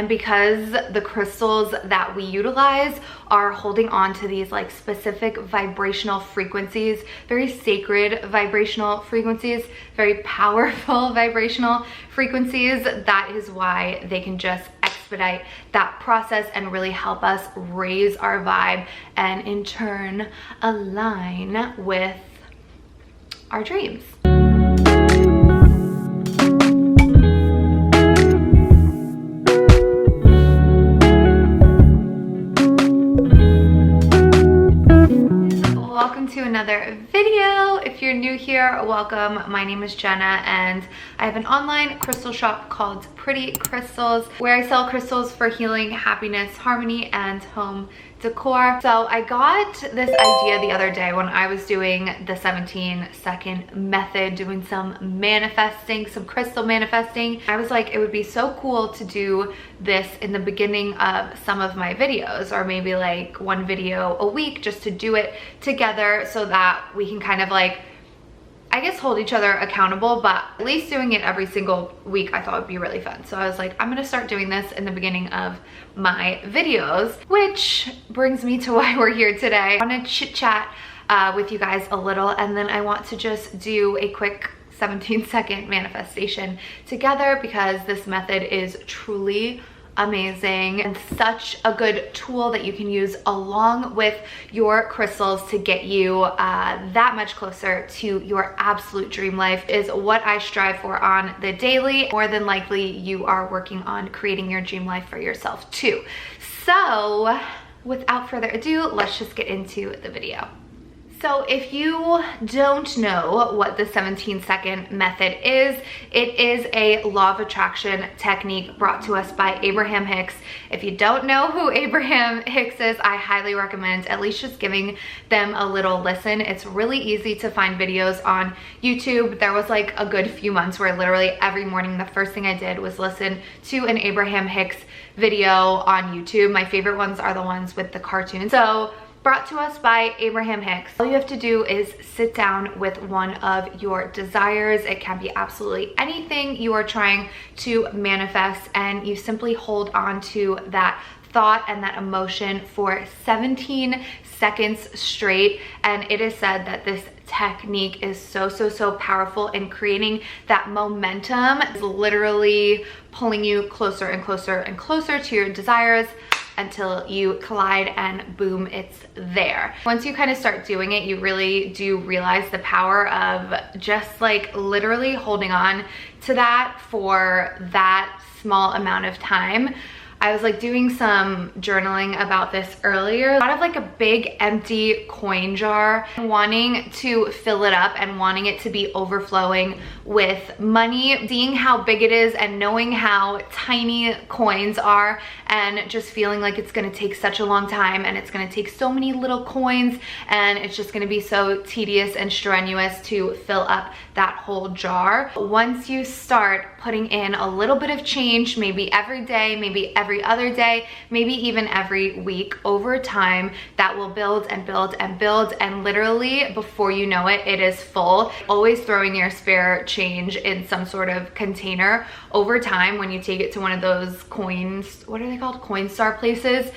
And because the crystals that we utilize are holding on to these like specific vibrational frequencies, very sacred vibrational frequencies, very powerful vibrational frequencies, that is why they can just expedite that process and really help us raise our vibe and in turn align with our dreams. Welcome to another video. If you're new here, welcome. My name is Jenna and I have an online crystal shop called Pretty Crystals where I sell crystals for healing, happiness, harmony, and home decor. So I got this idea the other day when I was doing the 17-second method, doing some manifesting, some crystal manifesting. I was like, it would be so cool to do this in the beginning of some of my videos, or maybe like one video a week, just to do it together so that we can kind of like, I guess, hold each other accountable, but at least doing it every single week I thought would be really fun. So I was like, I'm gonna start doing this in the beginning of my videos, which brings me to why we're here today. I wanna chit chat with you guys a little, and then I want to just do a quick 17-second manifestation together because this method is truly amazing and such a good tool that you can use along with your crystals to get you that much closer to your absolute dream life is what I strive for on the daily. More than likely you are working on creating your dream life for yourself too. So without further ado, let's just get into the video. So if you don't know what the 17-second method is, it is a law of attraction technique brought to us by Abraham Hicks. If you don't know who Abraham Hicks is, I highly recommend at least just giving them a little listen. It's really easy to find videos on YouTube. There was like a good few months where literally every morning the first thing I did was listen to an Abraham Hicks video on YouTube. My favorite ones are the ones with the cartoons. So brought to us by Abraham Hicks. All you have to do is sit down with one of your desires. It can be absolutely anything you are trying to manifest, and you simply hold on to that thought and that emotion for 17 seconds straight. And it is said that this technique is so powerful in creating that momentum. It's literally pulling you closer and closer and closer to your desires until you collide and boom, it's there. Once you kind of start doing it, you really do realize the power of just like literally holding on to that for that small amount of time. I was like doing some journaling about this earlier. Out of like a big empty coin jar, wanting to fill it up and wanting it to be overflowing with money, seeing how big it is and knowing how tiny coins are and just feeling like it's gonna take such a long time and it's gonna take so many little coins and it's just gonna be so tedious and strenuous to fill up that whole jar. Once you start putting in a little bit of change, maybe every day, maybe every other day, maybe even every week, over time, that will build and build and build, and literally before you know it, it is full. Always throwing your spare change in some sort of container. Over time, when you take it to one of those coins, what are they called? Coinstar places,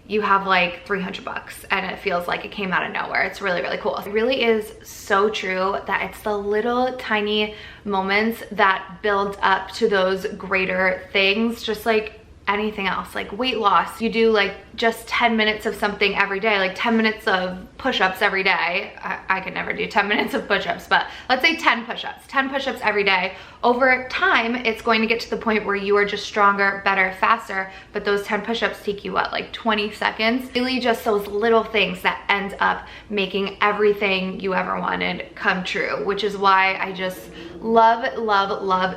you have like 300 bucks and it feels like it came out of nowhere. It's really cool. It really is so true that it's the little tiny moments that build up to those greater things, just like anything else, like weight loss. You do like just 10 minutes of something every day, like 10 minutes of push-ups every day. I could never do 10 minutes of push-ups, but let's say 10 push-ups every day. Over time, it's going to get to the point where you are just stronger, better, faster, but those 10 push-ups take you what, like 20 seconds? Really just those little things that end up making everything you ever wanted come true, which is why I just love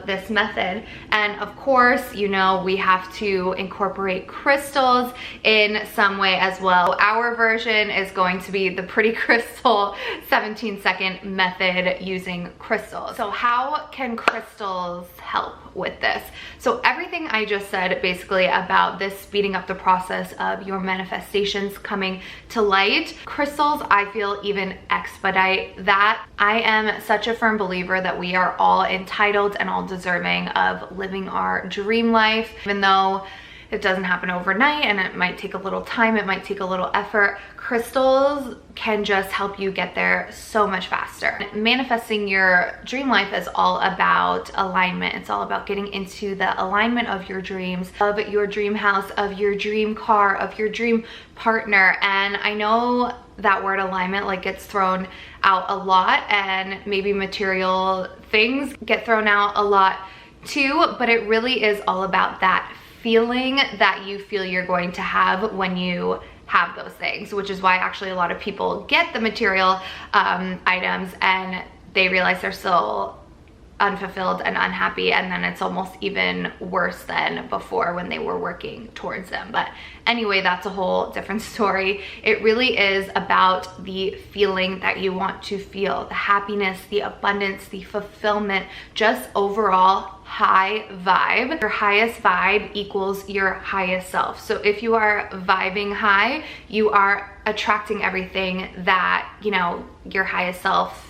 this method. And of course, you know, we have to incorporate crystals in some way as well. Our version is going to be the Pretty Crystal 17-second method using crystals. So how can crystals help with this? So everything I just said basically about this speeding up the process of your manifestations coming to light, crystals I feel even expedite that. I am such a firm believer that we are all entitled and all deserving of living our dream life, even though it doesn't happen overnight, and it might take a little time, it might take a little effort. Crystals can just help you get there so much faster. Manifesting your dream life is all about alignment. It's all about getting into the alignment of your dreams, of your dream house, of your dream car, of your dream partner. And I know that word alignment like gets thrown out a lot, and maybe material things get thrown out a lot too, but it really is all about that feeling that you feel you're going to have when you have those things, which is why actually a lot of people get the material items and they realize they're still unfulfilled and unhappy, and then it's almost even worse than before when they were working towards them. But anyway, that's a whole different story. It really is about the feeling that you want to feel, the happiness, the abundance, the fulfillment, just overall high vibe. Your highest vibe equals your highest self. So if you are vibing high, you are attracting everything that, you know, your highest self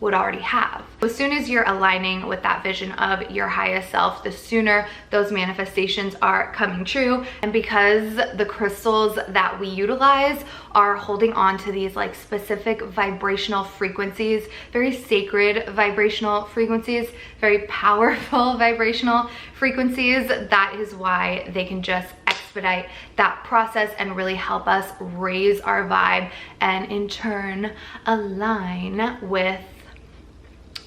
would already have. As soon as you're aligning with that vision of your highest self, the sooner those manifestations are coming true. And because the crystals that we utilize are holding on to these like specific vibrational frequencies, very sacred vibrational frequencies, very powerful vibrational frequencies, that is why they can just expedite that process and really help us raise our vibe and in turn align with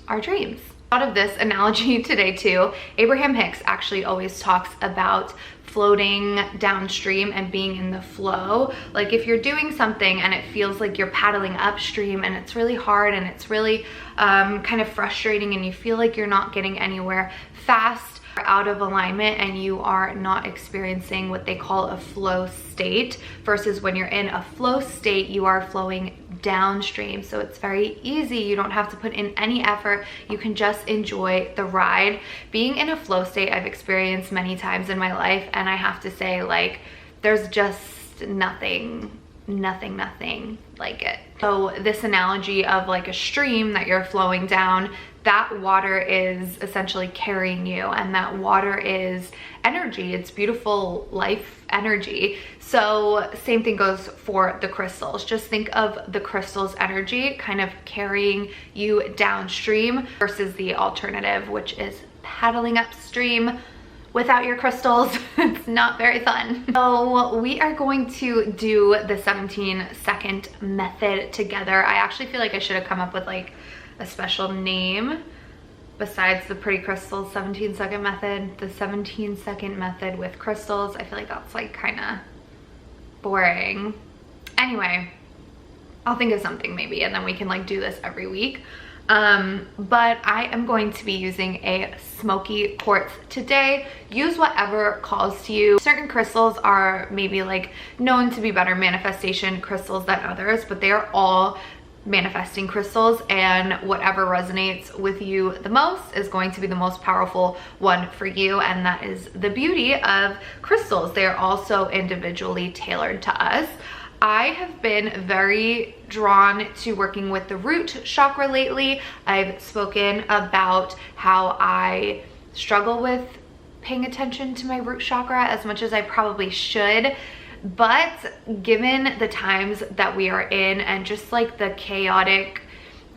our dreams. Out of this analogy today too, Abraham Hicks actually always talks about floating downstream and being in the flow. Like if you're doing something and it feels like you're paddling upstream and it's really hard and it's really kind of frustrating and you feel like you're not getting anywhere fast, out of alignment, and you are not experiencing what they call a flow state, versus when you're in a flow state, you are flowing downstream. So it's very easy. You don't have to put in any effort. You can just enjoy the ride. Being in a flow state, I've experienced many times in my life, and I have to say, like, there's just nothing like it. So this analogy of like a stream that you're flowing down, that water is essentially carrying you, and that water is energy. It's beautiful life energy. So same thing goes for the crystals. Just think of the crystals energy kind of carrying you downstream versus the alternative, which is paddling upstream. Without your crystals, it's not very fun. So we are going to do the 17-second method together. I actually feel like I should have come up with like a special name besides the Pretty Crystals 17-second method. The 17-second method with crystals. I feel like that's like kind of boring. Anyway, I'll think of something maybe, and then we can like do this every week. But I am going to be using a smoky quartz today. Use whatever calls to you. Certain crystals are maybe like known to be better manifestation crystals than others, but they are all manifesting crystals, and whatever resonates with you the most is going to be the most powerful one for you. And that is the beauty of crystals. They are also individually tailored to us. I have been very drawn to working with the root chakra lately. I've spoken about how I struggle with paying attention to my root chakra as much as I probably should. But given the times that we are in and just like the chaotic,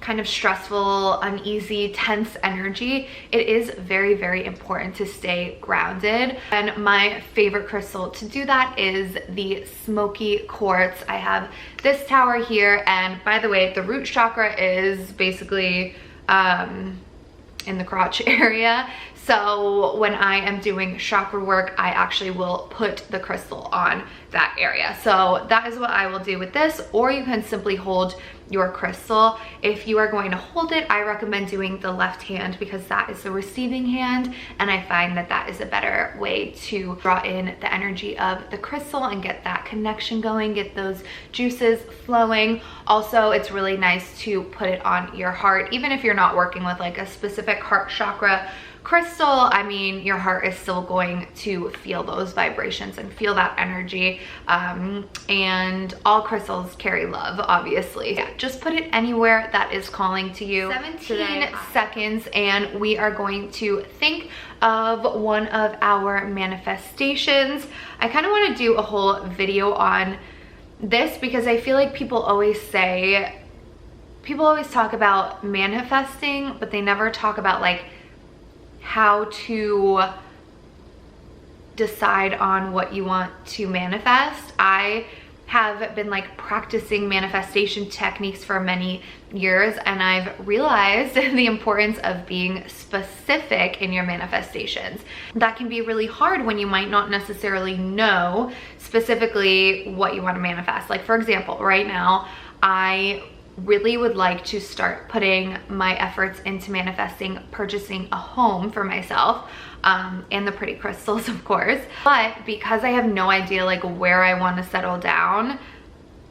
kind of stressful, uneasy, tense energy, it is very, very important to stay grounded. And my favorite crystal to do that is the smoky quartz. I have this tower here, and by the way, the root chakra is basically in the crotch area. So when I am doing chakra work, I actually will put the crystal on that area. So that is what I will do with this, or you can simply hold your crystal. If you are going to hold it, I recommend doing the left hand because that is the receiving hand, and I find that that is a better way to draw in the energy of the crystal and get that connection going, get those juices flowing. Also, it's really nice to put it on your heart, even if you're not working with like a specific heart chakra crystal, I mean, your heart is still going to feel those vibrations and feel that energy. And all crystals carry love, obviously. Yeah, just put it anywhere that is calling to you. 17 seconds, and we are going to think of one of our manifestations. I kind of want to do a whole video on this because I feel like people always talk about manifesting, but they never talk about like how to decide on what you want to manifest. I have been like practicing manifestation techniques for many years, and I've realized the importance of being specific in your manifestations. That can be really hard when you might not necessarily know specifically what you want to manifest. Like, for example, right now, I really would like to start putting my efforts into manifesting purchasing a home for myself, and the pretty crystals, of course. But because I have no idea like where I want to settle down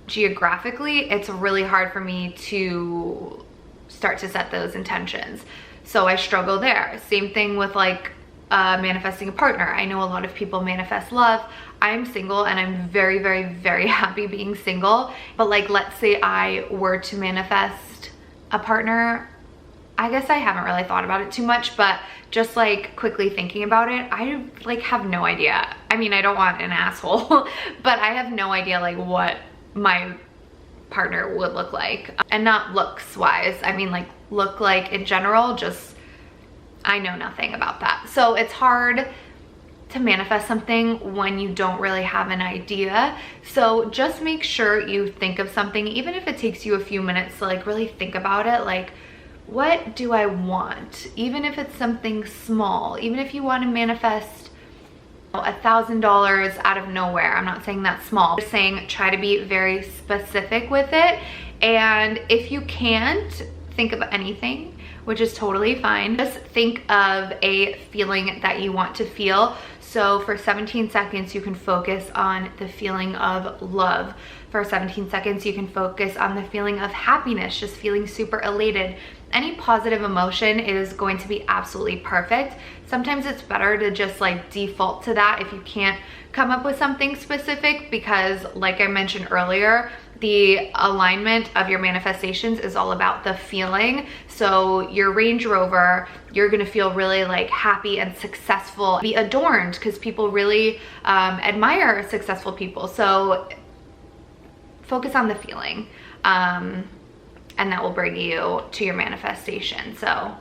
geographically, it's really hard for me to start to set those intentions. So I struggle there. Same thing with like manifesting a partner. I know a lot of people manifest love. I'm single and I'm very, very, very happy being single. But like, let's say I were to manifest a partner, I guess I haven't really thought about it too much, but just like quickly thinking about it, I like have no idea. I mean, I don't want an asshole, but I have no idea like what my partner would look like. And not looks wise, I mean like look like in general, just I know nothing about that. So it's hard to manifest something when you don't really have an idea. So just make sure you think of something, even if it takes you a few minutes to like really think about it. Like, what do I want? Even if it's something small, even if you want to manifest $1,000 out of nowhere. I'm not saying that's small. I'm just saying try to be very specific with it. And if you can't think of anything, which is totally fine, just think of a feeling that you want to feel. So for 17 seconds, you can focus on the feeling of love. For 17 seconds, you can focus on the feeling of happiness, just feeling super elated. Any positive emotion is going to be absolutely perfect. Sometimes it's better to just like default to that if you can't come up with something specific, because like I mentioned earlier, the alignment of your manifestations is all about the feeling. So your Range Rover, you're gonna feel really like happy and successful, be adorned, because people really admire successful people. So focus on the feeling, and that will bring you to your manifestation. So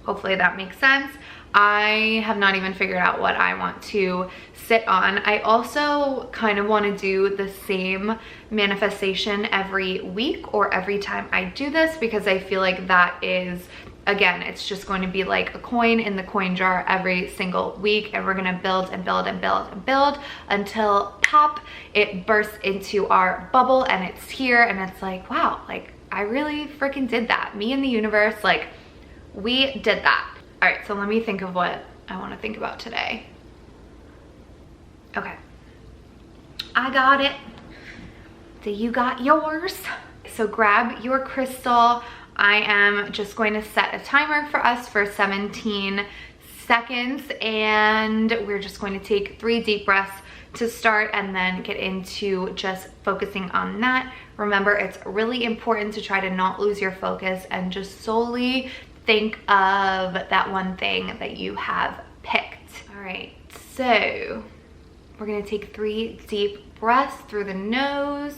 hopefully that makes sense. I have not even figured out what I want to sit on. I also kind of want to do the same manifestation every week or every time I do this, because I feel like that is, again, it's just going to be like a coin in the coin jar every single week, and we're gonna build and build and build and build until pop, it bursts into our bubble and it's here, and it's like, wow, like I really freaking did that. Me and the universe, like we did that. All right, so let me think of what I want to think about today. Okay, I got it. So you got yours. So grab your crystal. I am just going to set a timer for us for 17 seconds, and we're just going to take 3 deep breaths to start and then get into just focusing on that. Remember, it's really important to try to not lose your focus and just solely think of that one thing that you have picked. All right, so we're gonna take 3 deep breaths through the nose.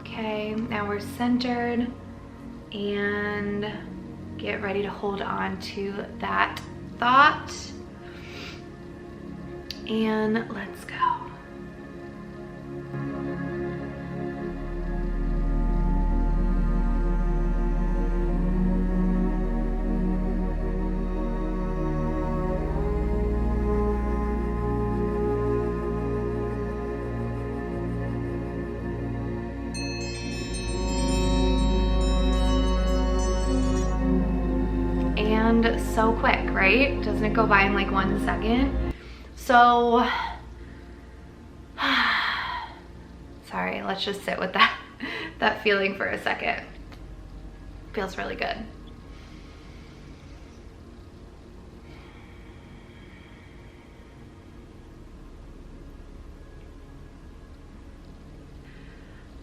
Okay, now we're centered, and get ready to hold on to that thought, and let's go. and so quick, right? Doesn't it go by in like 1 second? So, sorry, let's just sit with that feeling for a second. Feels really good.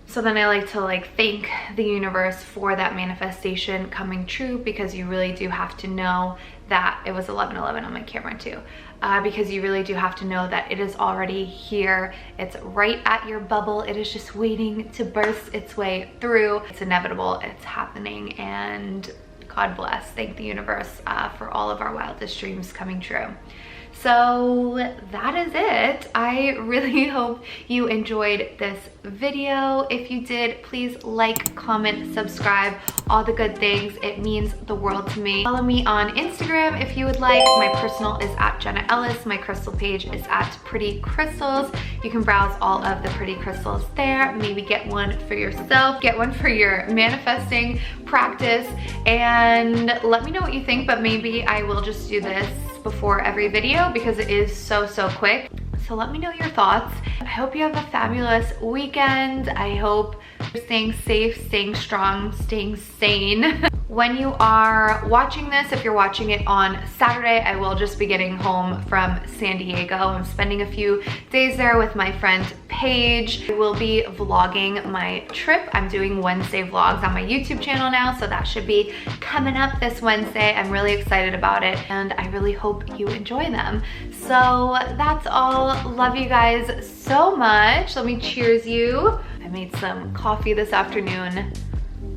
So then I like to thank the universe for that manifestation coming true, because you really do have to know that it was 11:11 on my camera too, because you really do have to know that it is already here. It's right at your bubble. It is just waiting to burst its way through. It's inevitable. It's happening, and God bless. Thank the universe for all of our wildest dreams coming true. So that is it. I really hope you enjoyed this video. If you did, please like, comment, subscribe, all the good things. It means the world to me. Follow me on Instagram if you would like. My personal is at Jenna Ellis. My crystal page is at Pretty Crystals. You can browse all of the pretty crystals there. Maybe get one for yourself, get one for your manifesting practice, and let me know what you think. But maybe I will just do this before every video because it is so quick. So let me know your thoughts. I hope you have a fabulous weekend. I hope you're staying safe, staying strong, staying sane. When you are watching this, if you're watching it on Saturday, I will just be getting home from San Diego. I'm spending a few days there with my friend Paige. I will be vlogging my trip. I'm doing Wednesday vlogs on my YouTube channel now, so that should be coming up this Wednesday. I'm really excited about it, and I really hope you enjoy them. So that's all. Love you guys so much. Let me cheers you. I made some coffee this afternoon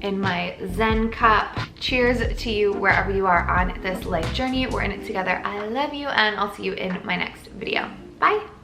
in my Zen cup. Cheers to you wherever you are on this life journey. We're in it together. I love you, and I'll see you in my next video. Bye.